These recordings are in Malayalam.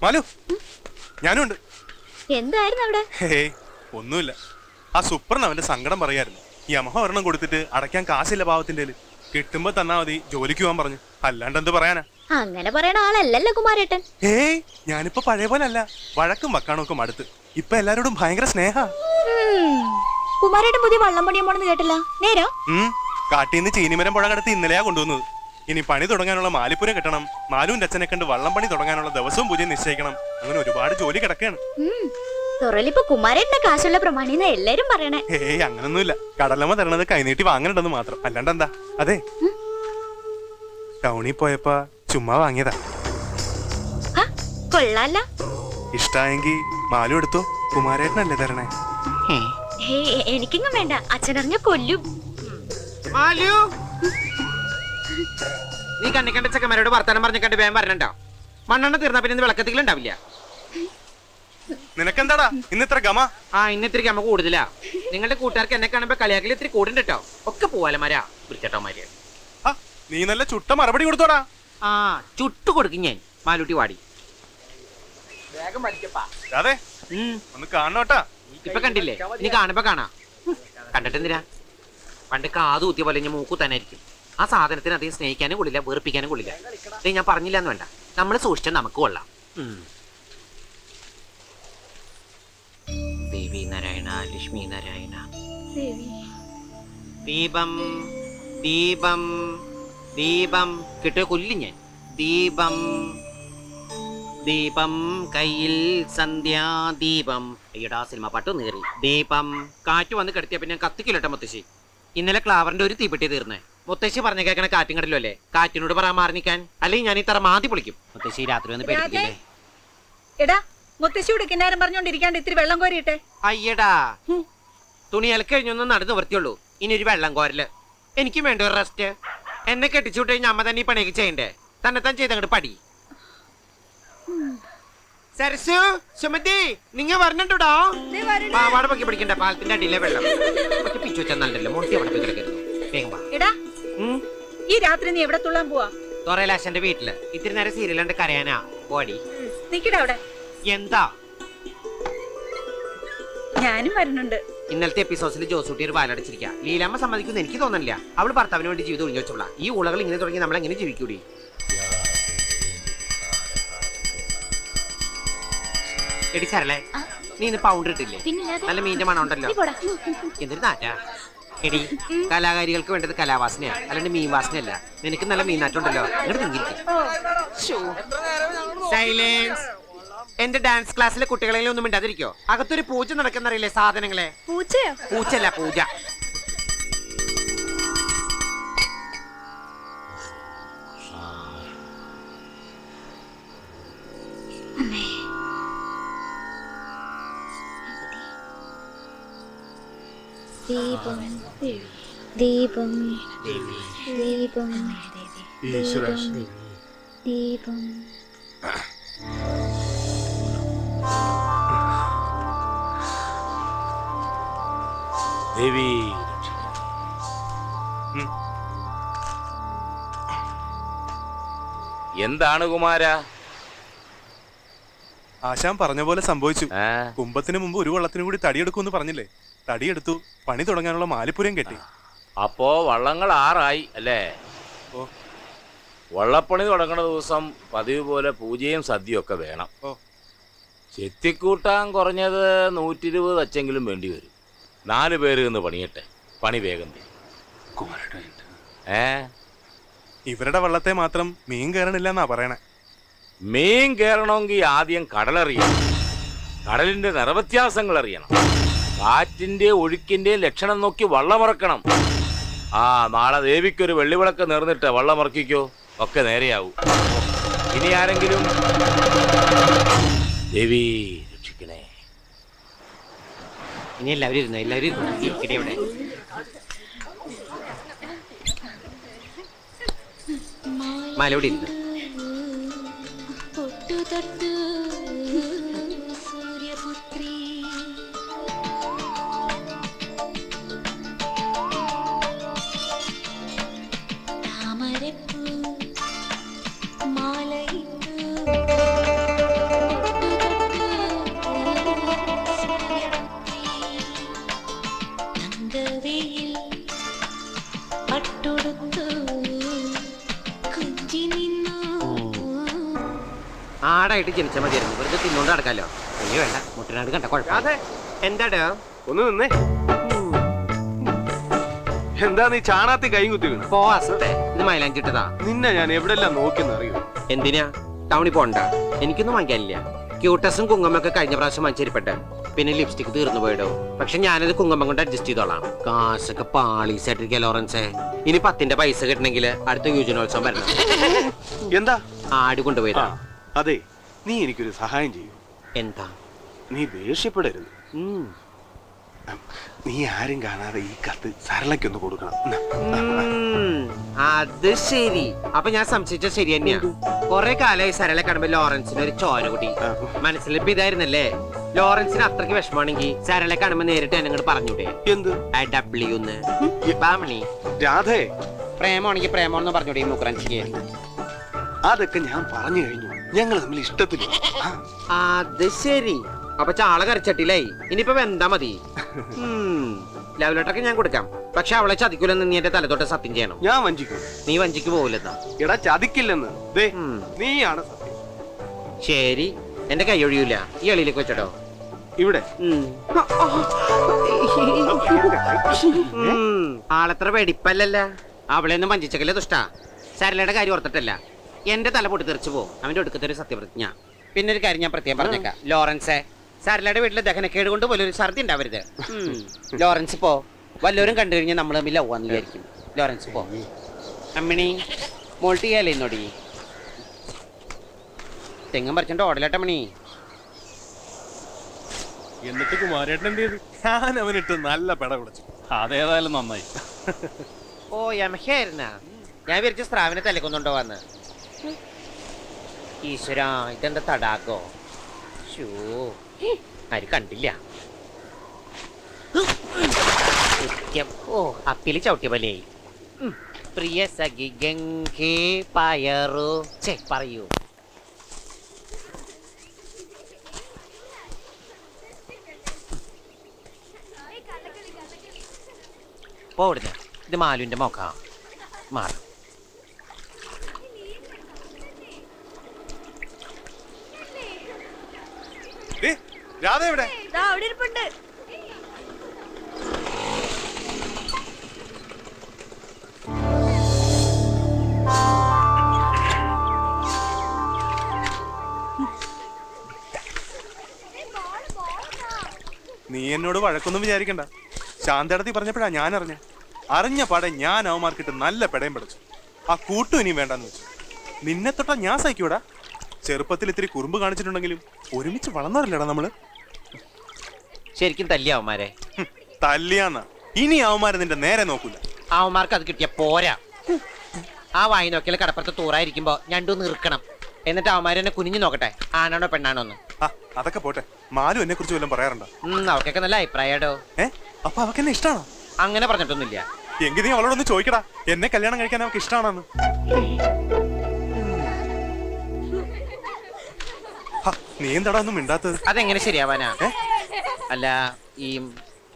മാലു, ഞാനും ഉണ്ട്. എന്തായിരുന്നു അവിടെ? ഒന്നുമില്ല. ആ സൂപ്പറിന് അവന്റെ സങ്കടം പറയായിരുന്നു. യമഹ ഒരെണ്ണം കൊടുത്തിട്ട് അടയ്ക്കാൻ കാശില്ല പാവത്തിന്റെ. കിട്ടുമ്പോ തന്നാ മതി, ജോലിക്ക് പോകാൻ പറഞ്ഞു. അല്ലാണ്ട് എന്ത് പറയാനാ? അങ്ങനെ പറയണ ആളല്ലല്ലോ കുമാരേട്ടൻ. ഞാനിപ്പോ പഴയ പോലെ അല്ല. വഴക്കും വക്കാണൊക്കെ മടുത്ത്. ഇപ്പൊ എല്ലാരോടും ഭയങ്കര സ്നേഹ. കുമാരേട്ടൻ പുതിയ വള്ളം പണിയാൻ പോണെന്ന് കേട്ടില്ല. നേരാ? കാട്ടീന്ന് ചീനിമരം പുഴ കടത്തി ഇന്നലെയാ കൊണ്ടുവന്നത്. ഇനി പണി തുടങ്ങാനുള്ള മാലിപ്പുര കെട്ടണം. മാലുവിന്റെ അച്ഛനെ കണ്ട് വള്ളം പണി തുടങ്ങാനുള്ള ദിവസവും പൂജ നിശ്ചയിക്കണം. അങ്ങനെ ഒരുപാട് ജോലി കിടക്കുകയാണ്. തുറലിപ്പോ കുമാരേട്ടന്റെ കാശുള്ള പ്രമാണിന്ന് എല്ലാരും പറയണേ. അങ്ങനൊന്നുമില്ല. കടലമ്മ തരണത് കൈനീട്ടി വാങ്ങണ്ടെന്ന് മാത്രം. അല്ലാണ്ട് എന്താ? അതെ, ടൗണിൽ പോയപ്പോ ചുമ്മാ വാങ്ങിയതാ. കൊള്ളാല്ല. ഇഷ്ടായെങ്കി മാലു എടുത്തോ. കുമാരേട്ടനല്ലേ തരണേ. എനിക്കെങ്ങും വേണ്ട. അച്ഛനറിഞ്ഞ കൊല്ലും. നീ കണ്ണിക്കണ്ട ചെക്കന്മാരോട് വർത്താനം പറഞ്ഞ കണ്ട് വേഗം വരണണ്ടോ? മണ്ണെണ്ണ തീർന്നാ പിന്നെ വിളക്കത്തിലുണ്ടാവില്ല. നിനക്കെന്താടാ ഇന്ന് ഇത്ര ഗമ? ഇന്നിത്തിരി ഗമ കൂടുതലാ. നിങ്ങളുടെ കൂട്ടുകാർക്ക് എന്നെ കാണുമ്പോ കളിയാക്കൽ ഇത്തിരി കൂടുണ്ട് കേട്ടോ. ഒക്കെ പോവാലമാരാ വൃത്തിട്ടോമാര്. നീ നല്ല ചുട്ട മറുപടി കൊടുത്തോടാ. ചുട്ടു കൊടുക്കും ഞാൻ. മാലൂട്ടി വാടി അതെ, ഒന്ന് കാണണോട്ടാ. ഇപ്പൊ കണ്ടില്ലേ? ഇനി കാണുമ്പോ കാണാ. കണ്ടിട്ടെന്തിനാ? പണ്ട് കാതു കുത്തിയ പോലെ ഞാൻ മൂക്കു തന്നെ ആയിരിക്കും. ആ സാധനത്തിന് അധികം സ്നേഹിക്കാനും കൊള്ളില്ല, വെറുപ്പിക്കാനും കൊള്ളില്ല. ഞാൻ പറഞ്ഞില്ലാന്ന് വേണ്ട. നമ്മൾ സൂക്ഷിച്ചാൽ നമുക്ക് കൊള്ളാം. ദേവി നാരായണ, ലക്ഷ്മി നാരായണ. ദീപം ദീപം ദീപം കിട്ടിയ കൊല്ലും ഞാൻ. ദീപം ദീപം കയ്യിൽ സന്ധ്യാദീപം. അയ്യടാ, സിനിമ പാട്ട് നേറി. ദീപം കാറ്റ് വന്ന് കിടത്തിയ പിന്നെ കത്തിക്കില്ലട്ടെ മുത്തശ്ശി. ഇന്നലെ ക്ലാവറിന്റെ ഒരു തീപ്പെട്ടി തീർന്നേ. മുത്തശ്ശി പറഞ്ഞ കേൾക്കണ കാറ്റും കടലും അല്ലേ? കാറ്റിനോട് പറയാൻ മാറി നിൽക്കാൻ. അല്ലെങ്കിൽ ഞാൻ ഈ തറ മാതി പൊളിക്കും. മുത്തശ്ശി രാത്രി വന്ന് പേടിക്കില്ലേ? എടാ, മുത്തശ്ശിയുടെ കിന്നാരം പറഞ്ഞോണ്ടിരിക്കാണ്ട് ഇത്തിരി വെള്ളം കോരിയിട്ടെ. അയ്യടാ, തുണി അലക്കഴിഞ്ഞൊന്നും നടന്നു വൃത്തിയുള്ളൂ. ഇനി ഒരു വെള്ളം കോരല്. എനിക്കും വേണ്ട ഒരു റെസ്റ്റ്. എന്നെ കെട്ടിച്ചുവിട്ട് കഴിഞ്ഞാൽ അമ്മ തന്നെ ഈ പണിയൊക്കെ ചെയ്യണ്ടേ? തന്നെത്താൻ ചെയ്തങ്ങോട്ട് പടി. സരസു, സുമതി, നിങ്ങ വരണുണ്ടോടാ? പാവാട പൊക്കി പിടിക്കണ്ട. പാലത്തിന്റെ അടിയിലെ വെള്ളം പിച്ചു വെച്ചാൽ നല്ലല്ലോ. മുട്ടി അവിടെ പോയി കിടക്കരുത്. വേഗം വാ. എടാ, ഈ രാത്രി നീ എവിടെ തുള്ളാൻ പോവാ? തൊറയിലാശന്റെ വീട്ടില്. ഇത്തിരി നേരം സീരിയലുണ്ട്, കരയാനാ. പോടി. നിക്കടാ അവിടെ. എന്താ? ഞാനും വരുന്നുണ്ട്. ഇന്നലത്തെ എപ്പിസോഡ്സിൽ ജോസൂട്ടി ഒരു വാലടച്ചിരിക്കുക. ലീലാമ്മ സമ്മതിക്കുന്ന എനിക്ക് തോന്നുന്നില്ല. അവള് ഭർത്താവിന് വേണ്ടി ജീവിതം ഒഴിഞ്ഞു വെച്ചോളാം. ഈ ഉളകൾ ഇങ്ങനെ തുടങ്ങി നമ്മൾ എങ്ങനെ ജീവിക്കൂടി? എടി സരളെ, നീ ഇന്ന് പൗണ്ടർ ഇട്ടില്ലേ? നല്ല മീന്റെ മണം ഉണ്ടല്ലോ. എന്തൊരു നാറ്റാ. എടി, കലാകാരികൾക്ക് വേണ്ടത് കലാവാസനയാ, അല്ലാണ്ട് മീൻ വാസനയല്ല. നിനക്ക് നല്ല മീനാറ്റുണ്ടല്ലോ. ഇങ്ങോട്ട് തിങ്ങിരിക്കും. സൈലൻസ്. എന്റെ ഡാൻസ് ക്ലാസ്സിലെ കുട്ടികളെങ്കിലും ഒന്നും മിണ്ടാതിരിക്കോ? അകത്തൊരു പൂജ നടക്കുന്നറിയില്ലേ സാധനങ്ങളെ? പൂച്ചയോ? പൂച്ചല്ല, പൂജ. ദീപം ദീപം ദീപം ദീപം. ദേവി, എന്താണ് കുമാര? ആശാൻ പറഞ്ഞ പോലെ സംഭവിച്ചു. കുംഭത്തിന് മുമ്പ് ഒരു വള്ളത്തിനും കൂടി തടിയെടുക്കുമെന്ന് പറഞ്ഞില്ലേ? തടിയെടുത്തു. പണി തുടങ്ങാനുള്ള മാലിപ്പുരം കെട്ടി. അപ്പോ വള്ളങ്ങൾ 6 ആയി അല്ലേ? വള്ളപ്പണി തുടങ്ങുന്ന ദിവസം പതിവ് പോലെ പൂജയും സദ്യയും ഒക്കെ വേണം. ചെത്തിക്കൂട്ടാൻ കുറഞ്ഞത് 120 തച്ചെങ്കിലും വേണ്ടി വരും. 4 പേര് നിന്ന് പണിയട്ടെ. പണി വേഗം തരും. ഇവരുടെ വള്ളത്തെ മാത്രം മീൻ കയറണില്ലെന്നാ പറയണേ. മീൻ കയറണമെങ്കിൽ ആദ്യം കടലറിയണം. കടലിന്റെ നിറവ്യത്യാസങ്ങൾ അറിയണം. കാറ്റിന്റെ ഒഴുക്കിന്റെ ലക്ഷണം നോക്കി വള്ളമിറക്കണം. നാളെ ദേവിക്കൊരു വെള്ളിവിളക്ക് നേർന്നിട്ട് വള്ളമിറക്കിക്കോ. ഒക്കെ നേരെയാവും. ഇനി ആരെങ്കിലും ദേവി രക്ഷിക്കണേ. ഇനി എല്ലാവരും ഇരുന്നു. എല്ലാവരും ഇരിക്കട്ടെ. ഇവിടെ മാലോടി ഇരുന്നു. ആടായിട്ട് ജനിച്ച മതിയായിരുന്നു, വെറുതെ തിന്നോണ്ട് നടക്കാലോ. അയ്യോ വേണ്ട, മുട്ടനാട് കണ്ട കുഴപ്പം. എന്താടോ ഒന്ന് നിന്നേ. എന്താ നീ ചാണാത്തി കൈ കുത്തി വീണ? പോവാസത്തെ, ഇത് മൈലാഞ്ചിട്ടതാ. നിന്നെ ഞാൻ എവിടെല്ലാം നോക്കിയെന്നറിയോ? എന്തിനാ ടൗണിൽ പോണ്ട? എനിക്കൊന്നും വാങ്ങിക്കാനില്ല. ക്യൂട്ടസും കുങ്കുമൊക്കെ കഴിഞ്ഞ പ്രാവശ്യം വാങ്ങിച്ചിരിപ്പട്ടെ. പിന്നെ ലിപ്സ്റ്റിക് തീർന്നു പോയിടോ. പക്ഷെ ഞാനത് കുങ്കുമം കൊണ്ട് അഡ്ജസ്റ്റ് ചെയ്തോളാം. കാശൊക്കെ പാളീസായിട്ടിരിക്കുക ലോറൻസേ. ഇനി 10ന്റെ പൈസ കിട്ടണമെങ്കിൽ അടുത്ത യുവജനോത്സവം വരണം. എന്താ? ആട് കൊണ്ടുപോയതാ. അതെ, നീ എനിക്കൊരു സഹായം ചെയ്യൂ. എന്താ? നീ ദേഷ്യപ്പെടരുത്. നീ ആരും കാണാതെ ഈ കത്ത് സരളയ്ക്കൊന്ന് കൊടുക്കണം. അത് ശരി. അപ്പൊ ഞാൻ സംശയിച്ച ശരി തന്നെയാ. കൊറേ കാലമായി സരള കാണുമ്പോ ലോറൻസിന് ഒരു ചോര കൂടി. മനസ്സിലിപ്പോ ഇതായിരുന്നല്ലേ? ലോറൻസിന് അത്രയ്ക്ക് വിഷമാണെങ്കിൽ സരള കാണുമ്പോ നേരിട്ട് എന്നങ്ങോട്ട് പറഞ്ഞൂടെ? എന്ത് രാധേ? പ്രേമാണെങ്കിൽ പ്രേമോന്ന് പറഞ്ഞൂടെ ഈ മുക്കറൻസിക്ക്? അതൊക്കെ ഞാൻ പറഞ്ഞു കഴിഞ്ഞു. ഞങ്ങൾ തമ്മിൽ ഇഷ്ടത്തില്ല. അത് ശരി. അപ്പൊ ചാള കരച്ചട്ടിലായി. ഇനിയിപ്പോ എന്താ മതി? ലവ് ലെറ്ററൊക്കെ ഞാൻ കൊടുക്കാം. പക്ഷെ അവളെ ചതിക്കൂലെന്ന് നീ എന്റെ തലത്തോട്ട് സത്യം ചെയ്യണം. ഞാൻ വഞ്ചിക്കും. നീ വഞ്ചിക്ക് പോവില്ലെന്നാ? എടാ, ചതിക്കില്ലെന്ന്. നീയാണ് സത്യം. ശരി, എന്റെ കൈ ഒഴിയൂല. ഈ എളിയിലേക്ക് വെച്ചോ. ഇവിടെ ആളെത്ര വെടിപ്പല്ലല്ല. അവളെയൊന്നും വഞ്ചിച്ചക്കല്ലേ ദുഷ്ടാ. സരളയുടെ കാര്യം ഓർത്തിട്ടല്ല. എന്റെ തല പൊട്ടി തെറിച്ചു പോകും. അവന്റെ ഒടുക്കത്തെ ഒരു സത്യപ്രതിജ്ഞ. പിന്നെ ഒരു കാര്യം ഞാൻ പ്രത്യേകം പറഞ്ഞേക്കാം. ലോറൻസേ, സരളയുടെ വീട്ടിലെ ദഹനക്കേട് കൊണ്ട് പോലൊരു ഛർദി ഉണ്ടാവരുത്. ലോറൻസ് പോ. വല്ലവരും കണ്ടു കഴിഞ്ഞാൽ നമ്മൾ തമ്മിൽ ലവാന്ന് വിചാരിക്കും. ലോറൻസ് പോ. അമ്മിണി മോൾട്ടി ചെയ്യാലേ ഇന്നോടി. തെങ്ങും പറിച്ചോണ്ട് ഓടലട്ടമ്മണി. എന്നിട്ട് കുമാരേട്ടൻ എന്ത് ചെയ്തു? ഞാൻ അവനിട്ട് നല്ല പെട വിളിച്ചു. അതേതായാലും നന്നായി. ഓ യമഹയായിരുന്ന. ഞാൻ വിചാരിച്ച സ്രാവിനെ തലക്കൊന്നുണ്ടോ വന്ന്. ഈശ്വരാ, ഇതെന്താ തടാകോ? ഷോ, ആര് കണ്ടില്ല. ഓ, അപ്പില് ചവിട്ടിയ പോലെ. പ്രിയ സഖി ഗംഗേ പയറു. ചേ പറയൂ. പോടുന്ന ഇത് മാലുവിന്റെ മോക്ക മാറും. രാധ എവിടെ? അവിടെ ഇരിപ്പുണ്ട്. നീ എന്നോട് വഴക്കൊന്നും വിചാരിക്കണ്ട. ശാന്തടത്തി പറഞ്ഞപ്പോഴാ ഞാൻ അറിഞ്ഞ പാടെ ഞാൻ അവന്മാർക്കിട്ട് നല്ല പെടയും പഠിച്ചു. ആ കൂട്ടും ഇനിയും വേണ്ടെന്ന് വെച്ചു. നിന്നെ തൊട്ടാ ഞാൻ സഹിക്കൂടാ. ചെറുപ്പത്തിൽ ഇത്തിരി കുറുമ്പ് കാണിച്ചിട്ടുണ്ടെങ്കിലും ഒരുമിച്ച് വളർന്നവരല്ലേടാ നമ്മള്. ശരിക്കും തല്ലിയ അവന്മാരെ. തല്ലിയാന്നാ? ഇനി അവന്മാരെ നിന്റെ നേരെ നോക്കൂല. അവന്മാർക്ക് അത് കിട്ടിയ പോരാ. ആ വായി നോക്കിയാൽ കടപ്പുറത്ത് തൂറായിരിക്കുമ്പോ ഞണ്ടു നിൽക്കണം. എന്നിട്ട് അവന്മാരെന്നെ കുനിഞ്ഞു നോക്കട്ടെ, ആണാണോ പെണ്ണാണോ എന്ന്. അതൊക്കെ പോട്ടെ. മാലു എന്നെ കുറിച്ച് വല്ലതും പറയാറുണ്ടോ? അവർക്കൊക്കെ നല്ല അഭിപ്രായടോ. അപ്പൊ അവക്ക് എന്നെ ഇഷ്ടാണോ? അങ്ങനെ പറഞ്ഞിട്ടൊന്നുമില്ല. എങ്കിൽ നീ അവളോടൊന്ന് ചോദിക്കടാ, എന്നെ കല്യാണം കഴിക്കാൻ അവർക്ക് ഇഷ്ടാണെന്ന്. നീ എന്താടാ ഒന്നും മിണ്ടാത്തത്? അതെങ്ങനെ ശരിയാവാനാ? അല്ല, ഈ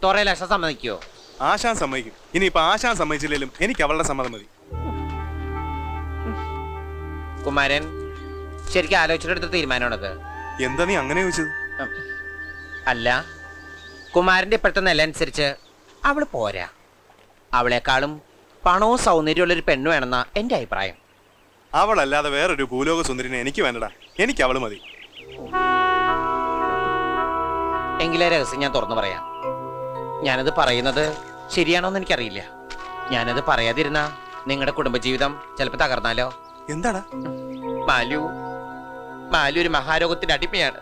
തൊറയിൽ ആശാൻ സമ്മതിക്കോ? ആശാൻ സമ്മതിക്കും. ഇനിയിപ്പൊ ആശാൻ സമ്മതിച്ചില്ലേലും എനിക്ക് അവളുടെ സമ്മതം മതി. കുമാരൻ ശരിക്കും ആലോചിച്ചെടുത്ത തീരുമാനമാണത്. എന്താ നീ അങ്ങനെ ചോദിച്ചത്? അല്ല, കുമാരന്റെ ഇപ്പോഴത്തെ നില അനുസരിച്ച് അവള് പോരാ. അവളെക്കാളും പണവും സൗന്ദര്യമുള്ളൊരു പെണ്ണ് വേണമെന്നാ എന്റെ അഭിപ്രായം. അവളല്ലാതെ വേറൊരു ഭൂലോക സുന്ദരിനെ എനിക്ക് വേണ്ടടാ. എനിക്ക് അവള് മതി. എങ്കിലേ രഹസ്യം ഞാൻ തുറന്നു പറയാം. ഞാനത് പറയുന്നത് ശരിയാണോന്ന് എനിക്കറിയില്ല. ഞാനത് പറയാതിരുന്ന നിങ്ങളുടെ കുടുംബജീവിതം ചിലപ്പോ തകർന്നാലോ. എന്താടാ? മാലു ഒരു മഹാരോഗത്തിന്റെ അടിമയാണ്.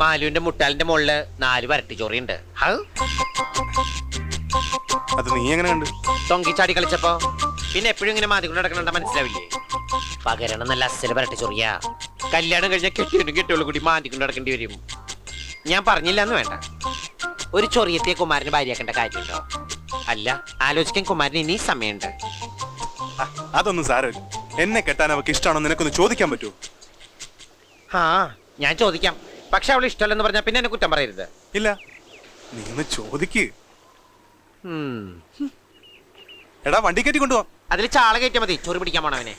മാലുവിന്റെ മുട്ടാലിന്റെ മുകളില് 4 വരട്ടി ചോറിയുണ്ട്. അത് നീ എങ്ങനെ കണ്ട്? തൊങ്കിച്ചാടി കളിച്ചപ്പോ. പിന്നെ എപ്പോഴും ഇങ്ങനെ മാതികൊണ്ട് നടക്കണ മനസ്സിലാവില്ലേ? പകരണം നല്ല അസല് വരട്ടി ചൊറിയാ. കല്യാണം കഴിഞ്ഞാൽ കെട്ടിയോളൂ കൂടി മാന്തിക്കൊണ്ട് നടക്കേണ്ടി വരും. ഞാൻ പറഞ്ഞില്ല എന്ന് വേണ്ട. ഒരു ചൊറിയത്തെ കുമാരന് ഭാര്യയാക്കേണ്ട കാര്യമുണ്ടോ? അല്ല, ആലോചിക്കാൻ കുമാരന് ഇനി സമയമുണ്ട്. അതൊന്നും സാരമില്ല. എന്നെ കെട്ടാൻ അവക്ക് ഇഷ്ടമാണോ നിനക്കൊന്ന് ചോദിക്കാൻ പറ്റുമോ? ഞാൻ ചോദിക്കാം. പക്ഷെ അവൾ ഇഷ്ടമല്ലെന്ന് പറഞ്ഞാൽ പിന്നെ എന്നെ കുറ്റം പറയരുത്. ഇല്ല, നീ ഒന്ന് ചോദിക്ക്. ഉം. എടാ വണ്ടി കയറ്റി കൊണ്ടുപോവാ. അതിൽ ചാള കയറ്റിയാൽ മതി, ചൊറി പിടിക്കാൻ പോണവനെ.